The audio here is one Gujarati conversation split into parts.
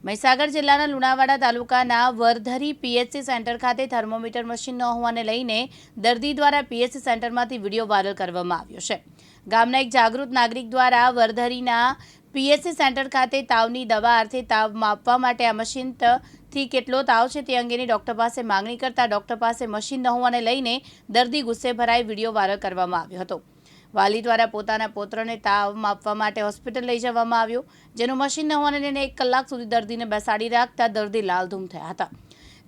મહીસાગર જિલ્લાના લુણાવાડા તાલુકાના વરધરી પીએચસી સેન્ટર ખાતે થર્મોમીટર મશીન ન હોવાને લઈને દર્દી દ્વારા પીએચસી સેન્ટરમાંથી વિડીયો વાયરલ કરવામાં આવ્યો છે। ગામના એક જાગૃત નાગરિક દ્વારા વરધરીના પીએચસી સેન્ટર ખાતે તાવની દવા અર્થે તાવ માપવા માટે આ મશીનથી કેટલો તાવ છે તે અંગેની ડૉક્ટર પાસે માંગણી કરતા ડૉક્ટર પાસે મશીન ન હોવાને લઈને દર્દી ગુસ્સે ભરાઈ વિડીયો વાયરલ કરવામાં આવ્યો હતો। વાલી દ્વારા પોતાના પુત્રને તાવ માપવા માટે હોસ્પિટલ લઈ જવામાં આવ્યો, જેનું મશીન ન હોવાને લઈને 1 કલાક સુધી દર્દીને બેસાડી રાખતા દર્દી લાલધૂમ થયા હતા।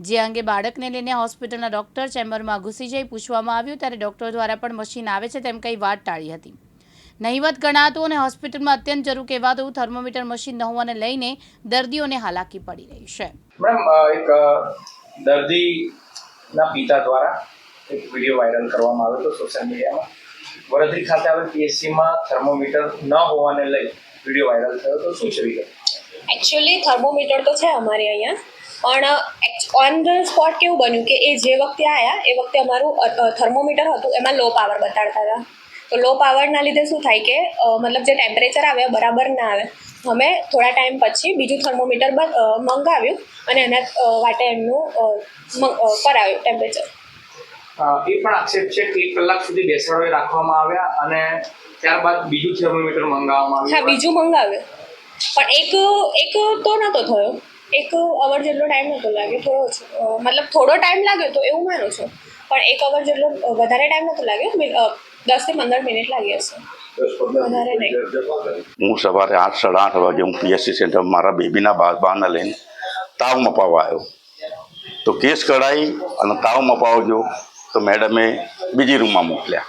જે અંગે બાળકને લઈને હોસ્પિટલના ડૉક્ટર ચેમ્બરમાં ઘૂસી જઈ પૂછવામાં આવ્યું ત્યારે ડૉક્ટર દ્વારા પણ મશીન આવે છે તેમ કંઈ વાત ટાળી હતી। નહીવત ગણાતું અને હોસ્પિટલમાં અત્યંત જરૂર કહેવાતું થર્મોમીટર મશીન ન હોવાને લઈને દર્દીઓને હાલાકી પડી રહી છે। મેડમ, એક દર્દીના પિતા દ્વારા એક વિડીયો વાયરલ કરવામાં આવ્યો હતો સોશિયલ મીડિયામાં। વરધરી ખાતે આવેલ પીએચસીમાં થર્મોમીટર ન હોવાને લઈ વિડીયો વાયરલ થયો તો શું છે વિગત? एक्चुअली थर्मोमीटर तो है हमारे अँ પણ ઓન ધ સ્પોટ કેવું બન્યું કે એ જે વખતે આવ્યા એ વખતે અમારું થર્મોમીટર હતું એમાં લો પાવર બતાડતા હતા। તો લો પાવરના લીધે શું થાય કે મતલબ જે ટેમ્પરેચર આવે બરાબર ના આવે। અમે થોડા ટાઈમ પછી બીજું થર્મોમીટર મંગાવ્યું અને એના માટે એમનું કરાવ્યું ટેમ્પરેચર। એ પણ આક્ષેપ છે કે 1 કલાક સુધી બેસાડો રાખવામાં આવ્યા અને ત્યારબાદ બીજું થર્મોમીટર મંગાવવામાં આવ્યું। હા, બીજું મંગાવ્યું પણ એક તો નહોતો થયો, 1 અવર જેટલો ટાઈમ નહોતો લાગ્યો, મતલબ થોડો ટાઈમ લાગ્યો તો એવું માનું છું, પણ 1 અવર જેટલો વધારે ટાઈમ નહોતો લાગ્યો, 10 થી 15 મિનિટ લાગી હશે, વધારે નહીં। હું સવારે 8 સાડા 8 વાગે હું પીએચસી સેન્ટર મારા બેબીના બાબાને લઈને તાવ મપાવવા આવ્યો તો કેસ કઢાઈ અને તાવ મપાવવા ગયો તો મેડમે બીજી રૂમમાં મોકલ્યા।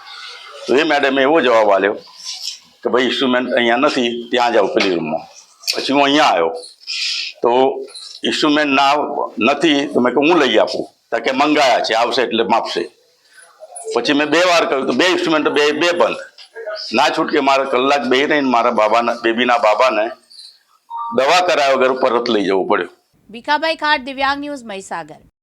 તો એ મેડમે એવો જવાબ આપ્યો કે ભાઈ ઇન્સ્ટ્રુમેન્ટ અહીંયા નથી, ત્યાં જાઓ પેલી રૂમમાં। પછી હું અહીંયા આવ્યો તો ઇન્સ્ટ્રુમેન્ટ ના નથી તો મેં કહું હું લઈ આપું, તો કે મંગાયા છે, આવશે એટલે માપશે। પછી મેં 2 વાર કહ્યું તો 2 ઇન્સ્ટ્રુમેન્ટ બે બંધ, ના છૂટકે મારે કલાક બે રહીને મારા બેબીના બાબાને દવા કરાવ્યા વગર પરત લઈ જવું પડ્યું। ભીખાભાઈ ખાટ, દિવ્યાંગ ન્યૂઝ, મહીસાગર।